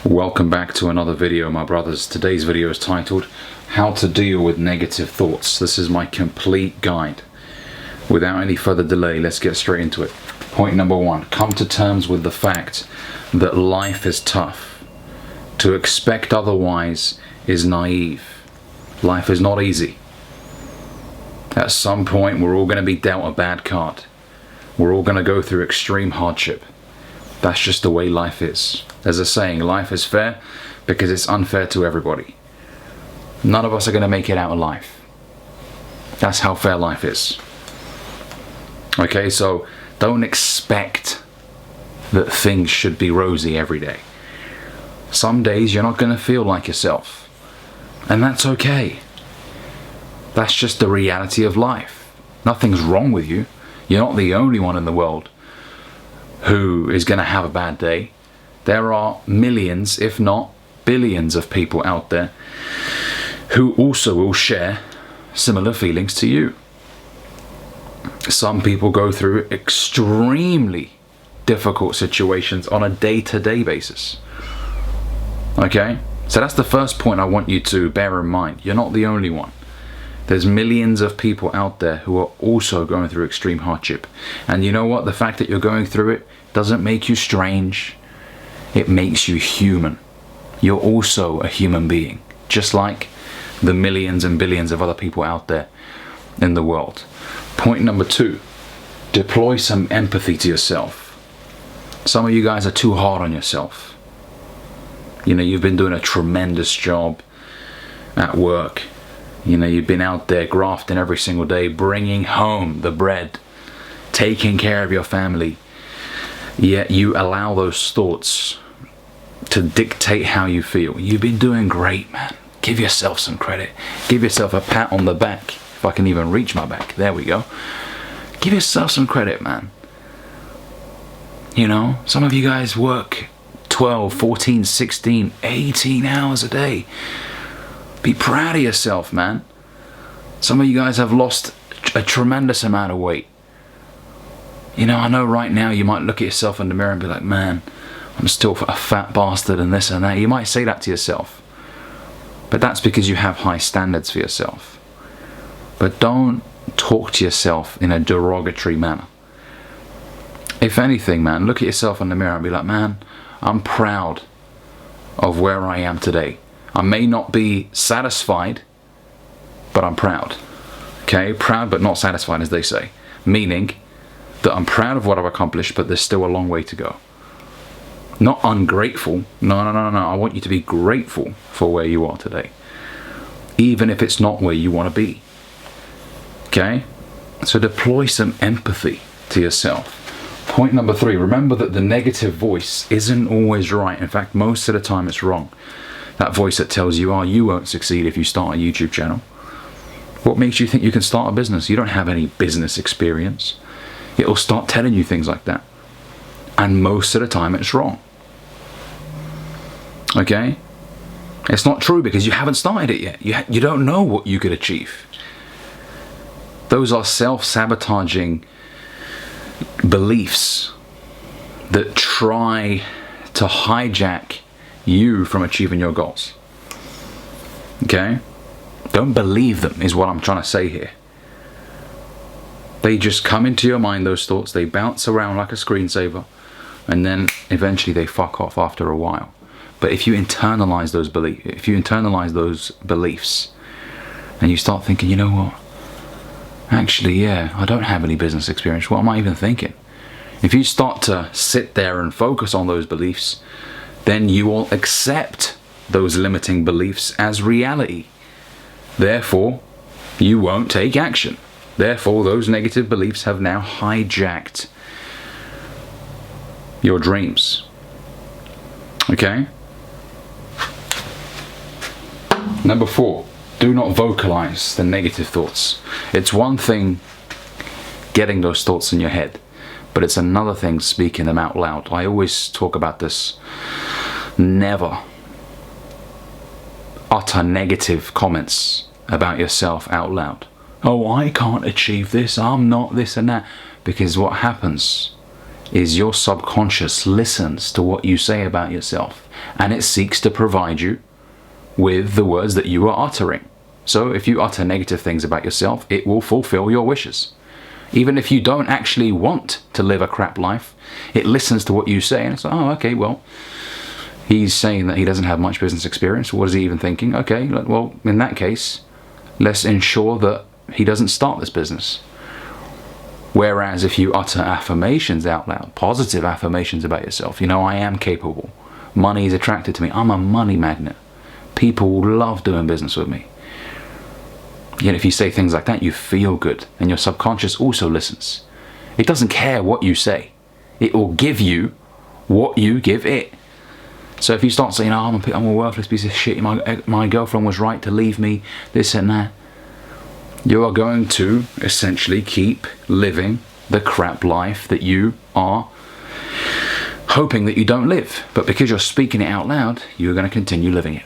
Welcome back to another video, my brothers. Today's video is titled How to Deal with Negative Thoughts. This is my complete guide. Without any further delay, let's get straight into it. Point number one, come to terms with the fact that life is tough. To expect otherwise is naive. Life is not easy. At some point, we're all going to be dealt a bad card. We're all going to go through extreme hardship. That's just the way life is. There's a saying, life is fair because it's unfair to everybody. None of us are going to make it out alive. That's how fair life is. Okay, so don't expect that things should be rosy every day. Some days you're not going to feel like yourself. And that's okay. That's just the reality of life. Nothing's wrong with you. You're not the only one in the world who is going to have a bad day. There are millions, if not billions of people out there who also will share similar feelings to you. Some people go through extremely difficult situations on a day-to-day basis. Okay? So that's the first point I want you to bear in mind. You're not the only one. There's millions of people out there who are also going through extreme hardship. And you know what? The fact that you're going through it doesn't make you strange. It makes you human. You're also a human being, just like the millions and billions of other people out there in the world. Point number two, deploy some empathy to yourself. Some of you guys are too hard on yourself. You know, you've been doing a tremendous job at work. You know, you've been out there grafting every single day, bringing home the bread, taking care of your family. Yet you allow those thoughts to dictate how you feel. You've been doing great, man. Give yourself some credit. Give yourself a pat on the back. If I can even reach my back. There we go. Give yourself some credit, man. You know, some of you guys work 12, 14, 16, 18 hours a day. Be proud of yourself, man. Some of you guys have lost a tremendous amount of weight. You know, I know right now you might look at yourself in the mirror and be like, man, I'm still a fat bastard and this and that. You might say that to yourself. But that's because you have high standards for yourself. But don't talk to yourself in a derogatory manner. If anything, man, look at yourself in the mirror and be like, man, I'm proud of where I am today. I may not be satisfied, but I'm proud. Okay? Proud but not satisfied, as they say. Meaning that I'm proud of what I've accomplished, but there's still a long way to go. Not ungrateful. No. I want you to be grateful for where you are today. Even if it's not where you want to be. Okay? So deploy some empathy to yourself. Point number three, remember that the negative voice isn't always right. In fact, most of the time it's wrong. That voice that tells you, oh, you won't succeed if you start a YouTube channel. What makes you think you can start a business? You don't have any business experience. It'll start telling you things like that. And most of the time it's wrong. Okay? It's not true because you haven't started it yet. You don't know what you could achieve. Those are self-sabotaging beliefs that try to hijack you from achieving your goals. Okay? Don't believe them is what I'm trying to say here. They just come into your mind, those thoughts, they bounce around like a screensaver, and then eventually they fuck off after a while. But if you internalize those beliefs, and you start thinking, you know what? Actually, yeah, I don't have any business experience. What am I even thinking? If you start to sit there and focus on those beliefs, then you will accept those limiting beliefs as reality. Therefore, you won't take action. Therefore, those negative beliefs have now hijacked your dreams. Okay? Number four, do not vocalize the negative thoughts. It's one thing getting those thoughts in your head, but it's another thing speaking them out loud. I always talk about this. Never utter negative comments about yourself out loud. Oh, I can't achieve this, I'm not this and that. Because what happens is your subconscious listens to what you say about yourself, and it seeks to provide you with the words that you are uttering. So if you utter negative things about yourself, it will fulfill your wishes. Even if you don't actually want to live a crap life, it listens to what you say, and it's like, oh, okay, well, he's saying that he doesn't have much business experience. What is he even thinking? Okay, well, in that case, let's ensure that he doesn't start this business. Whereas if you utter affirmations out loud, positive affirmations about yourself, I am capable. Money is attracted to me. I'm a money magnet. People love doing business with me. Yet if you say things like that, you feel good, and your subconscious also listens. It doesn't care what you say. It will give you what you give it. So if you start saying, oh, I'm a worthless piece of shit, my girlfriend was right to leave me, this and that, you are going to essentially keep living the crap life that you are hoping that you don't live. But because you're speaking it out loud, you're going to continue living it.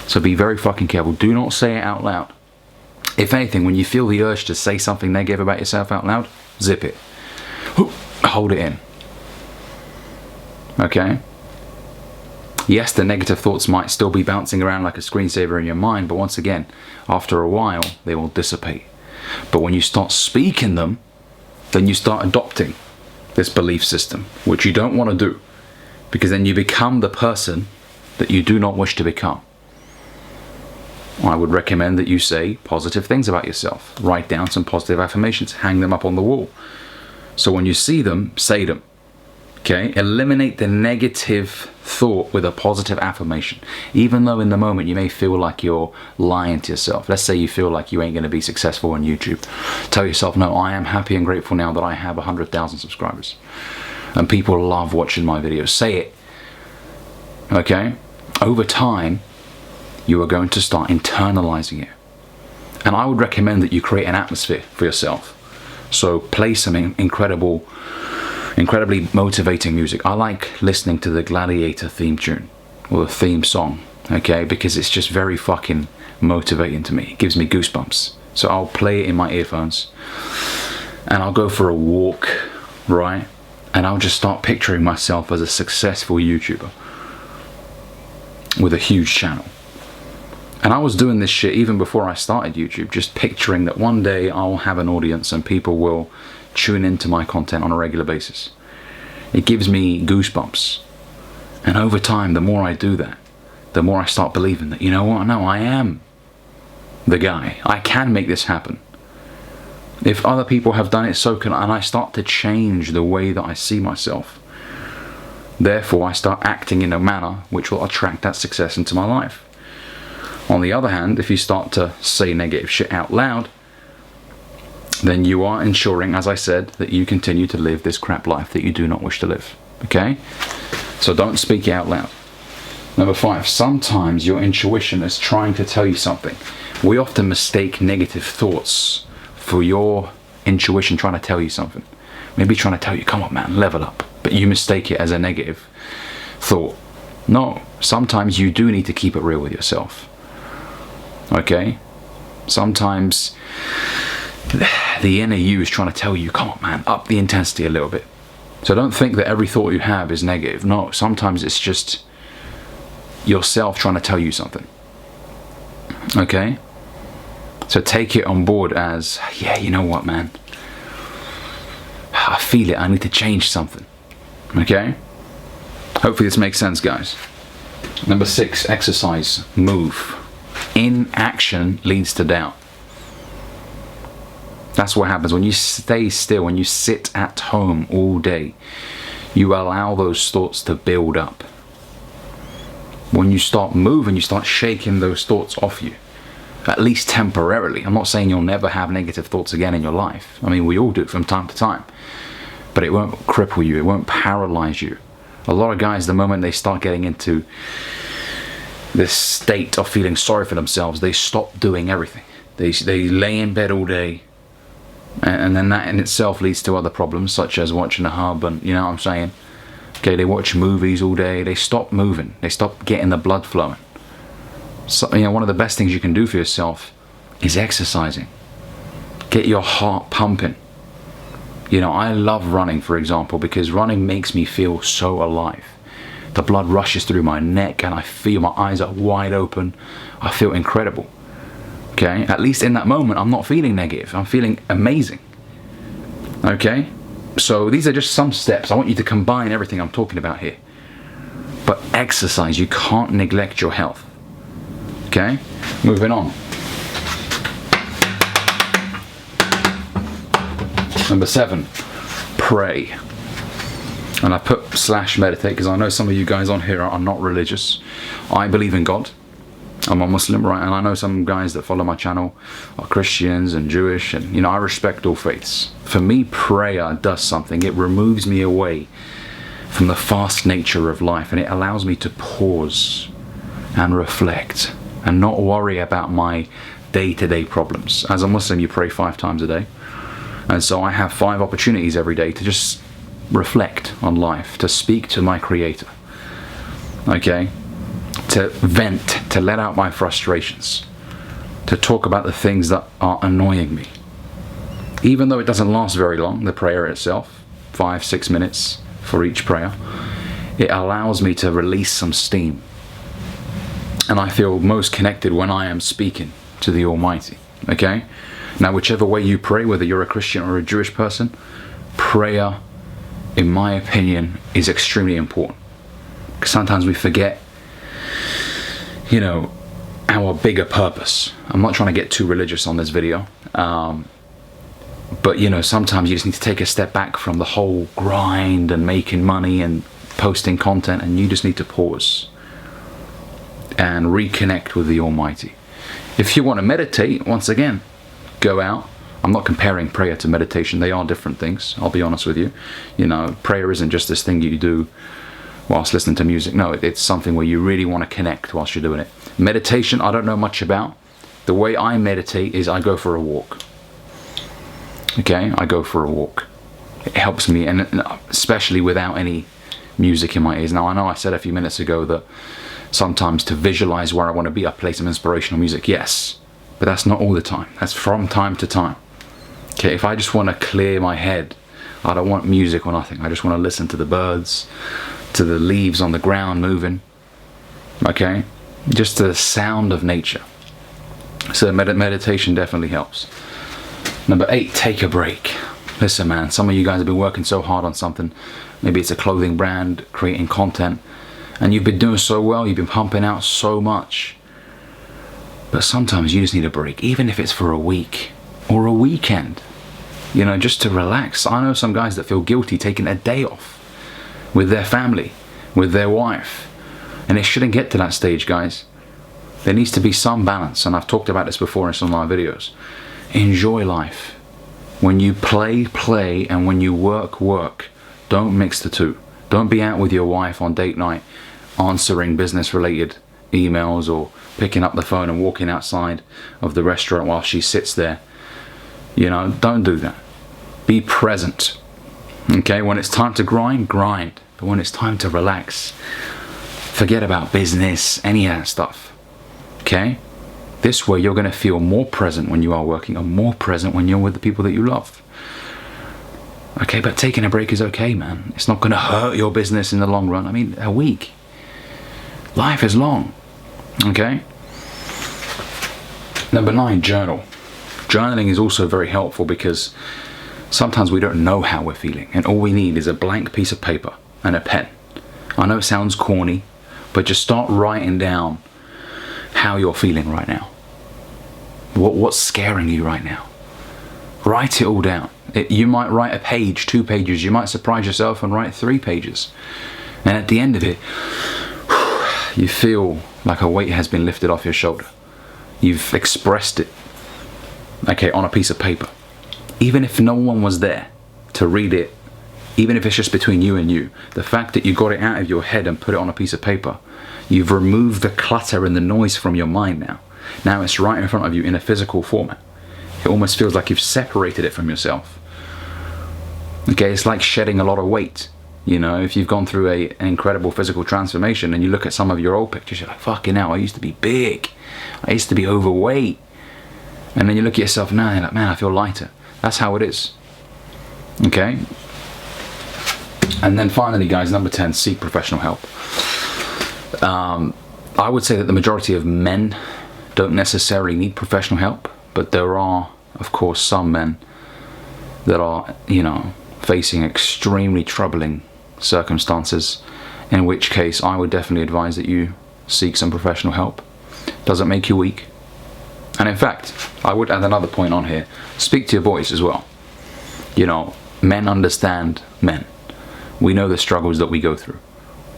So be very fucking careful. Do not say it out loud. If anything, when you feel the urge to say something negative about yourself out loud, zip it. Hold it in. Okay? Yes, the negative thoughts might still be bouncing around like a screensaver in your mind, but once again, after a while, they will dissipate. But when you start speaking them, then you start adopting this belief system, which you don't want to do, because then you become the person that you do not wish to become. I would recommend that you say positive things about yourself. Write down some positive affirmations, hang them up on the wall. So when you see them, say them. Okay? Eliminate the negative thought with a positive affirmation. Even though in the moment you may feel like you're lying to yourself. Let's say you feel like you ain't going to be successful on YouTube. Tell yourself, no, I am happy and grateful now that I have 100,000 subscribers. And people love watching my videos. Say it. Okay? Over time, you are going to start internalizing it. And I would recommend that you create an atmosphere for yourself. So play some incredibly motivating music. I like listening to the Gladiator theme tune, or the theme song, okay, because it's just very fucking motivating to me. It gives me goosebumps. So I'll play it in my earphones, and I'll go for a walk, right? And I'll just start picturing myself as a successful YouTuber with a huge channel. And I was doing this shit even before I started YouTube, just picturing that one day I'll have an audience and people will tune into my content on a regular basis. It gives me goosebumps. And over time, the more I do that, the more I start believing that, you know what, no, I am the guy. I can make this happen. If other people have done it, so can I. And I start to change the way that I see myself. Therefore, I start acting in a manner which will attract that success into my life. On the other hand, if you start to say negative shit out loud, then you are ensuring, as I said, that you continue to live this crap life that you do not wish to live. Okay? So don't speak it out loud. Number 5, sometimes your intuition is trying to tell you something. We often mistake negative thoughts for your intuition trying to tell you something. Maybe trying to tell you, come on man, level up. But you mistake it as a negative thought. No, sometimes you do need to keep it real with yourself. Okay? Sometimes the inner you is trying to tell you, come on man, up the intensity a little bit. So don't think that every thought you have is negative. No, sometimes it's just yourself trying to tell you something. Okay? So take it on board as, yeah, you know what man, I feel it, I need to change something. Okay? Hopefully this makes sense, guys. Number 6, exercise, move. Inaction leads to doubt. That's what happens when you stay still, when you sit at home all day. You allow those thoughts to build up. When you start moving, you start shaking those thoughts off you. At least temporarily. I'm not saying you'll never have negative thoughts again in your life. I mean, we all do it from time to time. But it won't cripple you. It won't paralyze you. A lot of guys, the moment they start getting into this state of feeling sorry for themselves, they stop doing everything. They lay in bed all day, and then that in itself leads to other problems, such as watching a hub, and you know what I'm saying. Okay, they watch movies all day. They stop moving. They stop getting the blood flowing. So, you know, one of the best things you can do for yourself is exercising. Get your heart pumping. You know, I love running, for example, because running makes me feel so alive. The blood rushes through my neck and I feel my eyes are wide open. I feel incredible. Okay, at least in that moment, I'm not feeling negative. I'm feeling amazing. Okay, so these are just some steps. I want you to combine everything I'm talking about here. But exercise, you can't neglect your health. Okay, moving on. Number 7, pray. And I put /meditate because I know some of you guys on here are not religious. I believe in God. I'm a Muslim, right? And I know some guys that follow my channel are Christians and Jewish, and you know, I respect all faiths. For me, prayer does something. It removes me away from the fast nature of life, and it allows me to pause and reflect and not worry about my day-to-day problems. As a Muslim, you pray 5 times a day. And so I have 5 opportunities every day to just reflect on life, to speak to my Creator, okay? To vent, to let out my frustrations, to talk about the things that are annoying me. Even though it doesn't last very long, the prayer itself, 5-6 minutes for each prayer, it allows me to release some steam. And I feel most connected when I am speaking to the Almighty, okay? Now, whichever way you pray, whether you're a Christian or a Jewish person, prayer, in my opinion, is extremely important. Because sometimes we forget, you know, our bigger purpose. I'm not trying to get too religious on this video, but you know, sometimes you just need to take a step back from the whole grind and making money and posting content, and you just need to pause and reconnect with the Almighty. If you want to meditate, once again, go out. I'm not comparing prayer to meditation. They are different things, I'll be honest with you. You know, prayer isn't just this thing you do whilst listening to music. No, it's something where you really want to connect whilst you're doing it. Meditation, I don't know much about. The way I meditate is I go for a walk. Okay, I go for a walk. It helps me, and especially without any music in my ears. Now, I know I said a few minutes ago that sometimes to visualize where I want to be, I play some inspirational music. Yes, but that's not all the time. That's from time to time. Okay, if I just want to clear my head, I don't want music or nothing. I just want to listen to the birds, to the leaves on the ground moving. Okay, just the sound of nature. So meditation definitely helps. Number 8, take a break. Listen, man, some of you guys have been working so hard on something. Maybe it's a clothing brand, creating content, and you've been doing so well, you've been pumping out so much. But sometimes you just need a break, even if it's for a week or a weekend, you know, just to relax. I know some guys that feel guilty taking a day off with their family, with their wife, and it shouldn't get to that stage, guys. There needs to be some balance, and I've talked about this before in some of my videos. Enjoy life. When you play, and when you work. Don't mix the two. Don't be out with your wife on date night answering business related emails or picking up the phone and walking outside of the restaurant while she sits there. You know, don't do that. Be present. Okay, when it's time to grind. But when it's time to relax, forget about business, any of that stuff. Okay? This way you're going to feel more present when you are working and more present when you're with the people that you love. Okay, but taking a break is okay, man. It's not going to hurt your business in the long run. I mean, a week. Life is long. Okay? Number 9, journal. Journaling is also very helpful because sometimes we don't know how we're feeling, and all we need is a blank piece of paper and a pen. I know it sounds corny, but just start writing down how you're feeling right now. What's scaring you right now? Write it all down. You might write a page, 2 pages. You might surprise yourself and write 3 pages. And at the end of it, you feel like a weight has been lifted off your shoulder. You've expressed it, okay, on a piece of paper. Even if no one was there to read it, even if it's just between you and you, the fact that you got it out of your head and put it on a piece of paper, you've removed the clutter and the noise from your mind now. Now it's right in front of you in a physical format. It almost feels like you've separated it from yourself. Okay, it's like shedding a lot of weight. You know, if you've gone through an incredible physical transformation and you look at some of your old pictures, you're like, fucking hell, I used to be big. I used to be overweight. And then you look at yourself now and you're like, man, I feel lighter. That's how it is. Okay? And then finally, guys, number 10, seek professional help. I would say that the majority of men don't necessarily need professional help, but there are, of course, some men that are, you know, facing extremely troubling circumstances, in which case I would definitely advise that you seek some professional help. Doesn't make you weak. And in fact, I would add another point on here. Speak to your boys as well. You know, men understand men. We know the struggles that we go through.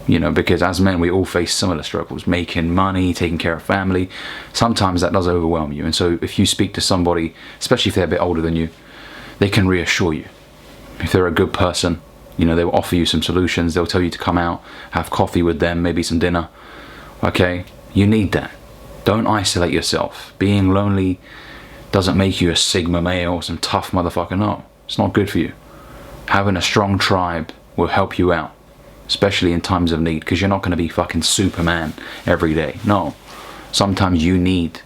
You know, because as men, we all face similar struggles. Making money, taking care of family. Sometimes that does overwhelm you. And so if you speak to somebody, especially if they're a bit older than you, they can reassure you. If they're a good person, you know, they'll offer you some solutions. They'll tell you to come out, have coffee with them, maybe some dinner. Okay? You need that. Don't isolate yourself. Being lonely doesn't make you a Sigma male or some tough motherfucker. No, it's not good for you. Having a strong tribe will help you out, especially in times of need, because you're not going to be fucking Superman every day. No. Sometimes you need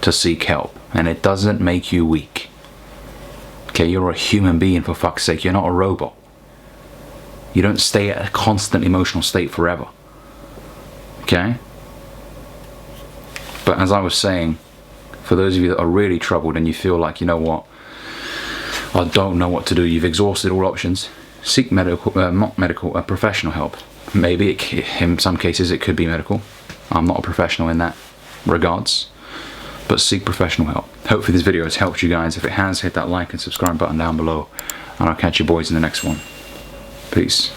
to seek help, and it doesn't make you weak. Okay, you're a human being, for fuck's sake. You're not a robot. You don't stay at a constant emotional state forever. Okay? But as I was saying, for those of you that are really troubled and you feel like, you know what, I don't know what to do, you've exhausted all options, seek professional help. Maybe in some cases it could be medical. I'm not a professional in that regards, but seek professional help. Hopefully this video has helped you guys. If it has, hit that like and subscribe button down below, and I'll catch you boys in the next one. Peace.